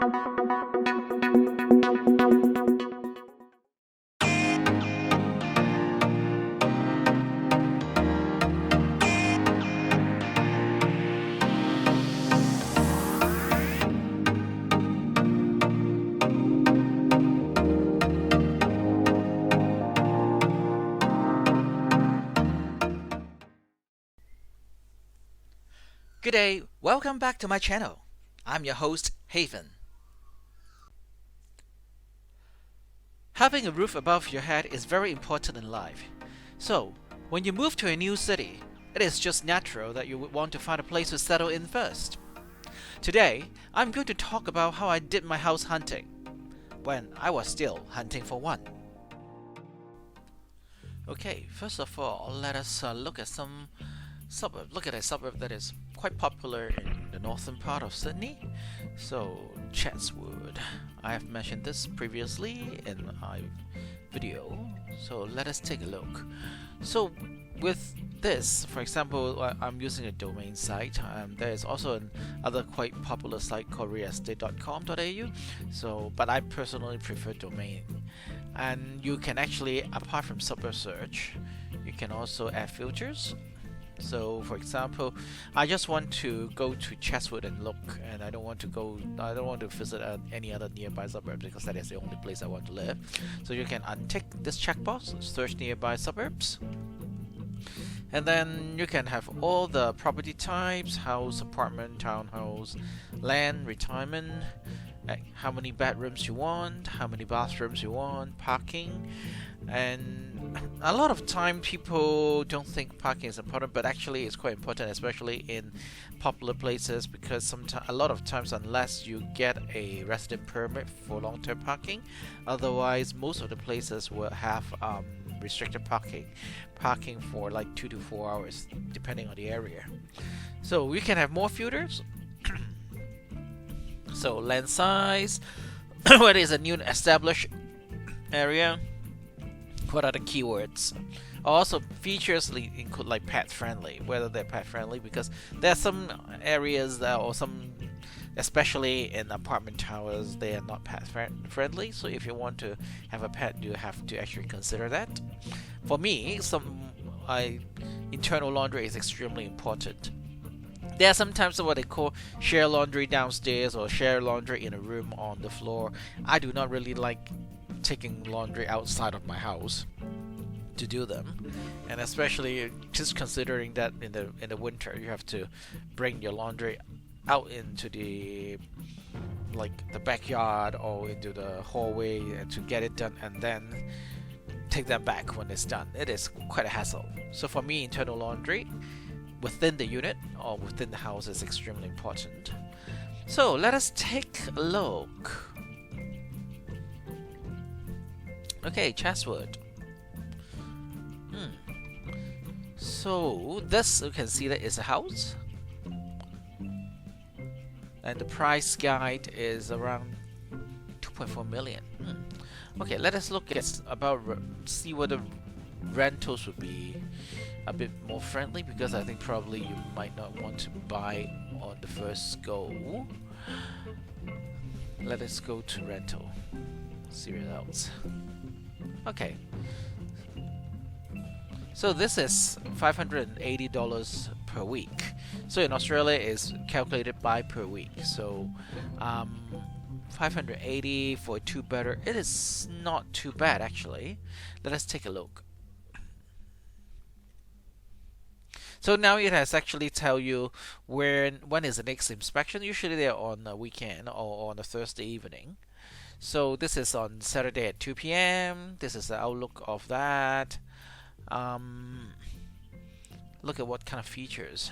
Good day, welcome back to my channel. I'm your host, Haven. Having a roof above your head is very important in life. So, when you move to a new city, it is just natural that you would want to find a place to settle in first. Today, I'm going to talk about how I did my house hunting, when I was still hunting for one. Okay, first of all, let us look at some suburb. Look at a suburb that is quite popular in the northern part of Sydney. So, Chatswood. I have mentioned this previously in my video. So let us take a look. So with this, for example, I'm using a domain site. There is also another quite popular site called realestate.com.au. So, but I personally prefer domain. And you can actually, apart from suburb search, you can also add filters. So, for example, I just want to go to Chatswood and look, and I don't want to visit any other nearby suburbs because that is the only place I want to live. So you can untick this checkbox, search nearby suburbs, and then you can have all the property types: house, apartment, townhouse, land, retirement, how many bedrooms you want, how many bathrooms you want, parking. And a lot of time people don't think parking is important, but actually it's quite important, especially in popular places, because a lot of times, unless you get a resident permit for long-term parking, otherwise most of the places will have restricted parking for like 2 to 4 hours depending on the area. So we can have more filters. So land size, what is a new established area, what are the keywords. Also, features include like pet friendly, whether they're pet friendly, because there are some areas that, or some, especially in apartment towers, they are not pet friendly. So if you want to have a pet, you have to actually consider that. For me, internal laundry is extremely important. There are sometimes what they call share laundry downstairs or share laundry in a room on the floor. I do not really like taking laundry outside of my house to do them, and especially just considering that in the winter you have to bring your laundry out into the backyard or into the hallway and to get it done, and then take them back when it's done. It is quite a hassle. So for me, internal laundry within the unit or within the house is extremely important. So let us take a look. Okay, Chatswood. So this, you can see that is a house, and the price guide is around 2.4 million. Okay, let us look at see whether rentals would be a bit more friendly, because I think probably you might not want to buy on the first go. Let us go to rental. See results. Okay. So this is $580 per week. So in Australia is calculated by per week. So 580 for a 2-bedder. It is not too bad actually. Let us take a look. So now it has actually tell you when is the next inspection. Usually they're on a weekend or on a Thursday evening. So this is on Saturday at 2 p.m. This is the outlook of that. Look at what kind of features.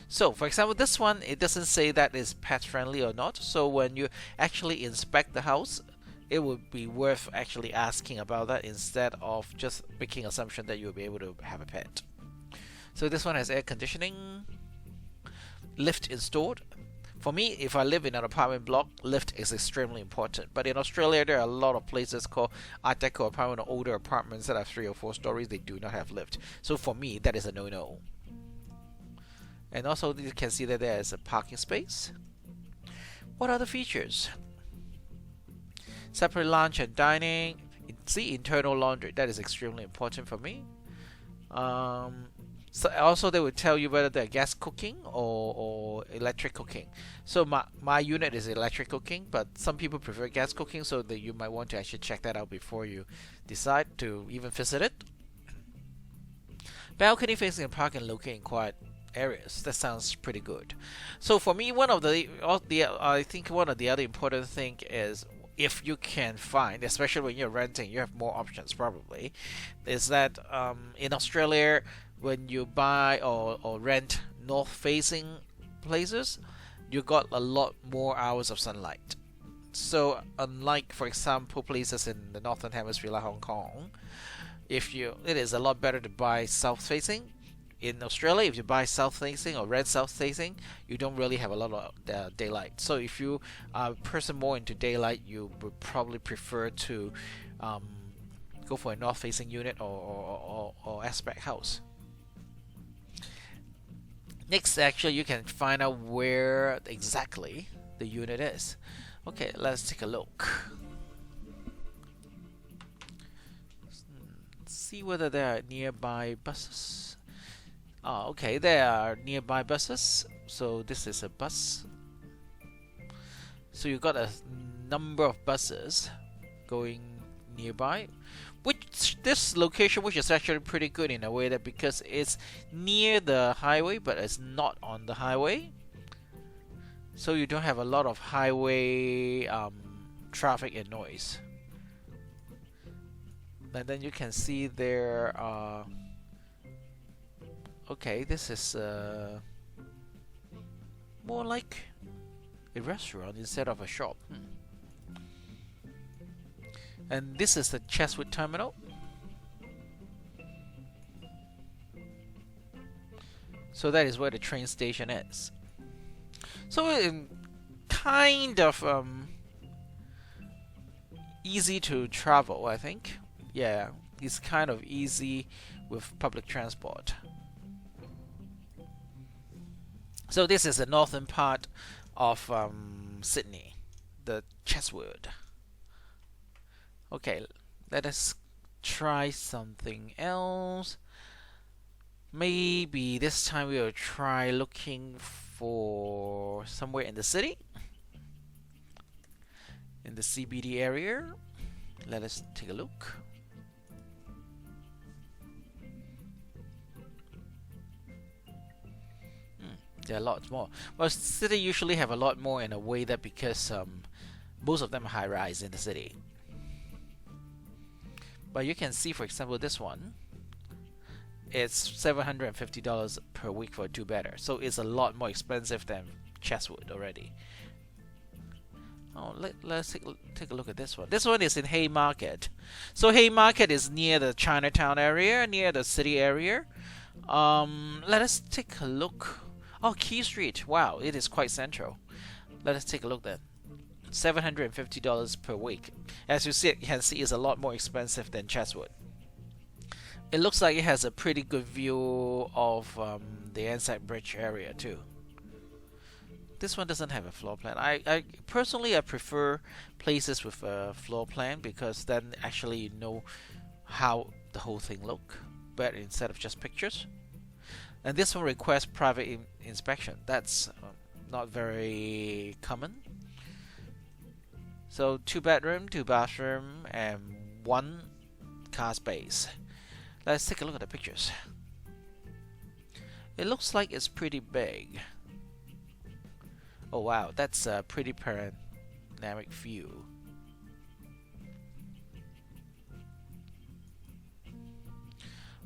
So for example, this one, it doesn't say that is pet friendly or not. So when you actually inspect the house, it would be worth actually asking about that instead of just making assumption that you'll be able to have a pet. So this one has air conditioning, lift installed. For me, if I live in an apartment block, lift is extremely important. But in Australia, there are a lot of places called Art Deco apartment or older apartments that have 3 or 4 stories. They do not have lift. So for me, that is a no-no. And also, you can see that there is a parking space. What other features? Separate lunch and dining. See, internal laundry. That is extremely important for me. So also they will tell you whether they're gas cooking or electric cooking. So my unit is electric cooking, but some people prefer gas cooking, so that you might want to actually check that out before you decide to even visit it. Balcony facing a park and located in quiet areas. That sounds pretty good. So for me, I think one of the other important thing is, if you can find, especially when you're renting, you have more options probably, is that in Australia, when you buy or rent north facing places, you got a lot more hours of sunlight. So unlike, for example, places in the northern hemisphere like Hong Kong, it is a lot better to buy south facing. In Australia, if you buy south facing or rent south facing, you don't really have a lot of daylight. So if you are a person more into daylight, you would probably prefer to go for a north facing unit or aspect house. Next, actually, you can find out where exactly the unit is. Okay, let's take a look. See whether there are nearby buses. Oh, okay, there are nearby buses. So this is a bus. So you got a number of buses going nearby. This location, which is actually pretty good in a way, that because it's near the highway, but it's not on the highway, so you don't have a lot of highway traffic and noise. And then you can see there. Okay, this is more like a restaurant instead of a shop. And this is the Chatswood Terminal. So that is where the train station is. So kind of easy to travel, I think. Yeah, it's kind of easy with public transport. So this is the northern part of Sydney, the Chatswood. Okay, let us try something else. Maybe this time we'll try looking for somewhere in the city, in the CBD area. Let us take a look. There are lots more. Well, city usually have a lot more in a way that because most of them are high-rise in the city. But you can see, for example, this one. It's $750 per week for a two-bedder, so it's a lot more expensive than Chatswood already. Oh, let's take a look at this one. This one is in Haymarket. So Haymarket is near the Chinatown area, near the city area. Let us take a look. Oh, Quay Street. Wow, it is quite central. Let us take a look then. $750 per week. As you can see, it's a lot more expensive than Chatswood. It looks like it has a pretty good view of the Anzac Bridge area too. This one doesn't have a floor plan. I personally prefer places with a floor plan, because then actually you know how the whole thing look better instead of just pictures. And this one requires private inspection. That's not very common. So 2-bedroom, 2-bathroom, and 1 car space. Let's take a look at the pictures. It looks like it's pretty big. Oh wow, that's a pretty panoramic view.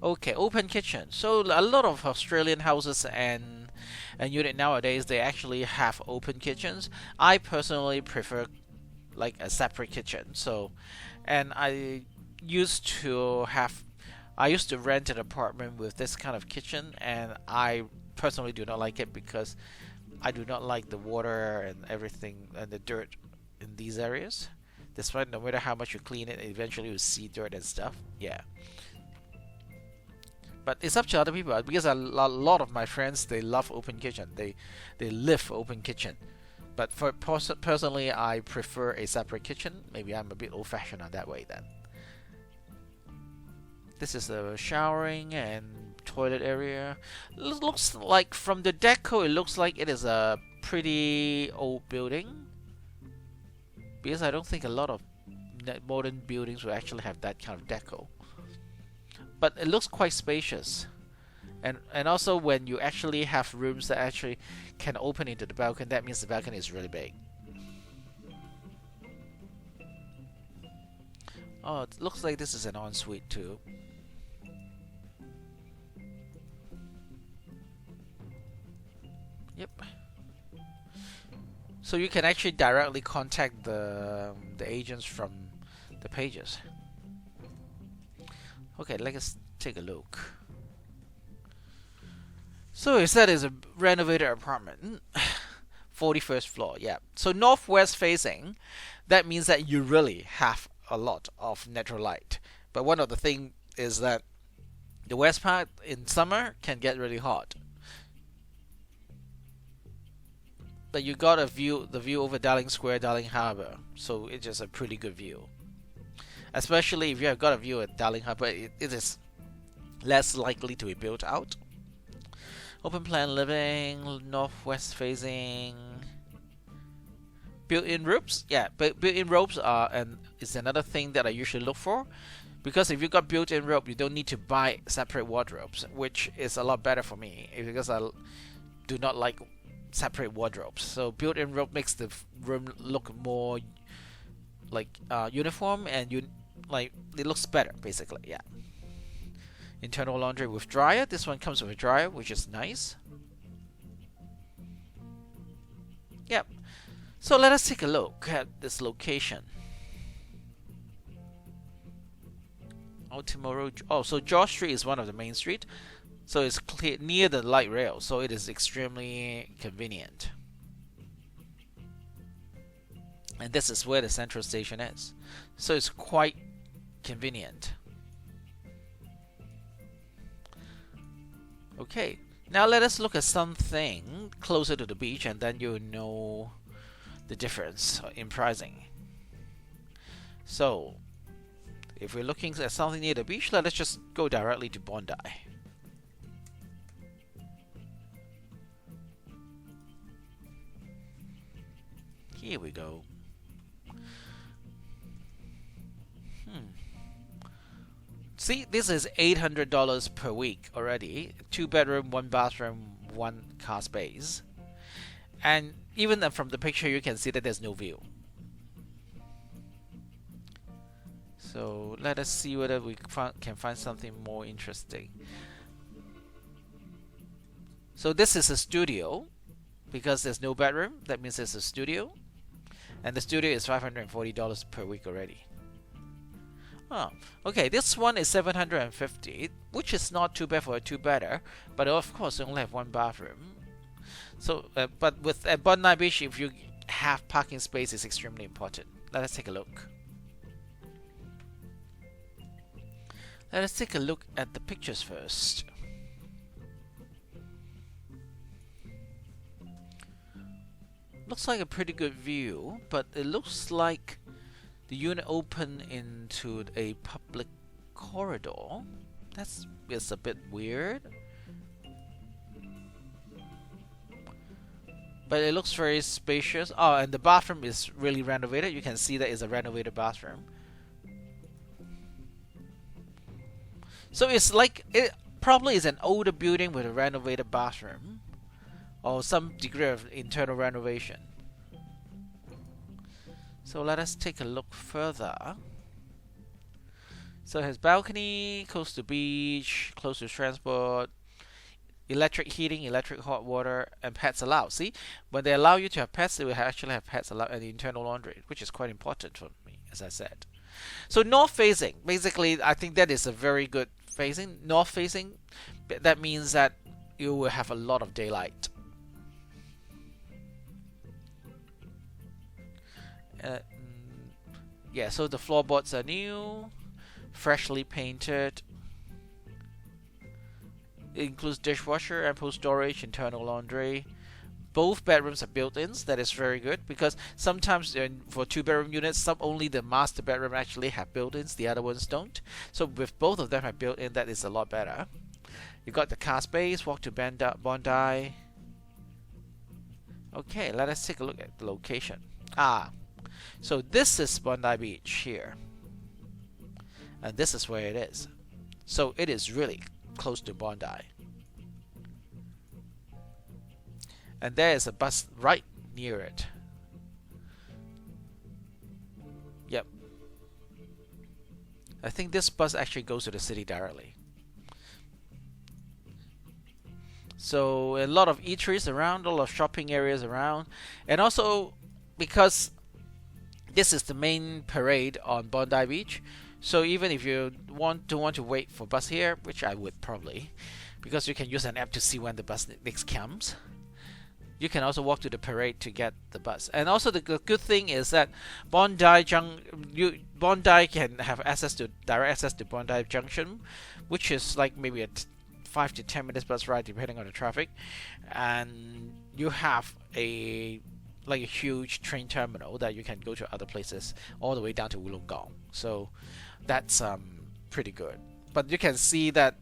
Okay, open kitchen. So a lot of Australian houses and unit nowadays, they actually have open kitchens. I personally prefer like a separate kitchen. So, and I used to rent an apartment with this kind of kitchen, and I personally do not like it because I do not like the water and everything and the dirt in these areas. Despite no matter how much you clean it, eventually you see dirt and stuff. Yeah. But it's up to other people, because a lot of my friends, they love open kitchen. They live for open kitchen. But for personally, I prefer a separate kitchen. Maybe I'm a bit old-fashioned on that way then. This is the showering and toilet area. It looks like from the deco, it looks like it is a pretty old building. Because I don't think a lot of modern buildings will actually have that kind of deco. But it looks quite spacious. And also when you actually have rooms that actually can open into the balcony, that means the balcony is really big. Oh, it looks like this is an ensuite too. Yep. So you can actually directly contact the agents from the pages. Okay, let's take a look. So it said it's a renovated apartment. 41st floor, yeah. So northwest facing, that means that you really have a lot of natural light. But one of the things is that the west part in summer can get really hot. But you got the view over Darling Square, Darling Harbour. So it's just a pretty good view. Especially if you have got a view at Darling Harbour, it is less likely to be built out. Open plan living, northwest facing. Built-in roofs, yeah, but built-in roofs is another thing that I usually look for, because if you got built-in rope, you don't need to buy separate wardrobes, which is a lot better for me because I do not like separate wardrobes. So built-in rope makes the room look more like uniform, and it looks better basically. Yeah. Internal laundry with dryer. This one comes with a dryer, which is nice. Yep. So let us take a look at this location. Tomorrow. Oh, so George Street is one of the main street, so it's near the light rail, so it is extremely convenient. And this is where the central station is, so it's quite convenient. Okay, now let us look at something closer to the beach, and then you'll know the difference in pricing. So, if we're looking at something near the beach, let us just go directly to Bondi. Here we go. See, this is $800 per week already. 2 bedroom, 1 bathroom, 1 car space. And even from the picture, you can see that there's no view. So let us see whether we can find something more interesting. So this is a studio. Because there's no bedroom, that means it's a studio. And the studio is $540 per week already. Oh, okay, this one is $750, which is not too bad for a 2-bedder, but of course you only have 1 bathroom. So, but with at Bondi Beach, if you have parking space, is extremely important. Let us take a look. Let us take a look at the pictures first. Looks like a pretty good view, but it looks like the unit open into a public corridor. That's a bit weird. But it looks very spacious. Oh, and the bathroom is really renovated. You can see that it's a renovated bathroom. So it's like, it probably is an older building with a renovated bathroom, or some degree of internal renovation. So let us take a look further. So it has balcony, close to beach, close to transport, electric heating, electric hot water, and pets allowed. See, when they allow you to have pets, they will actually have pets allowed, and the internal laundry, which is quite important for me, as I said. So north facing, basically, I think that is a very good facing. North facing, that means that you will have a lot of daylight. Yeah, so the floorboards are new, freshly painted. It includes dishwasher, ample storage, internal laundry, both bedrooms are built-ins. That is very good, because sometimes for 2-bedroom units, some only the master bedroom actually have built-ins, the other ones don't. So with both of them have built-in, that is a lot better. You got the car space, walk to Bondi. Okay, let us take a look at the location. So this is Bondi Beach here, and this is where it is. So it is really close to Bondi. And there is a bus right near it. Yep. I think this bus actually goes to the city directly. So a lot of eateries around, a lot of shopping areas around, and also because this is the main parade on Bondi Beach, so even if you want to wait for bus here, which I would probably, because you can use an app to see when the bus next comes, you can also walk to the parade to get the bus. And also the good thing is that Bondi can have direct access to Bondi Junction, which is like maybe a 5 to 10 minutes bus ride depending on the traffic, and you have a huge train terminal that you can go to other places all the way down to Wollongong. So that's pretty good. But you can see that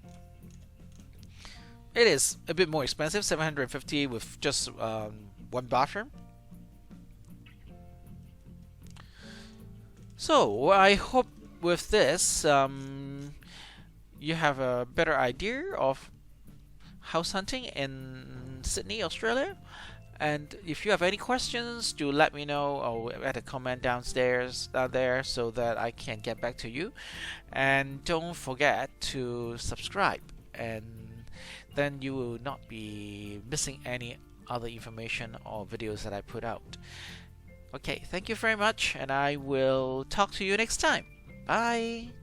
it is a bit more expensive, 750 with just one bathroom. So I hope with this you have a better idea of house hunting in Sydney, Australia. And if you have any questions, do let me know, or add a comment down there so that I can get back to you. And don't forget to subscribe, and then you will not be missing any other information or videos that I put out. Okay, thank you very much, and I will talk to you next time. Bye!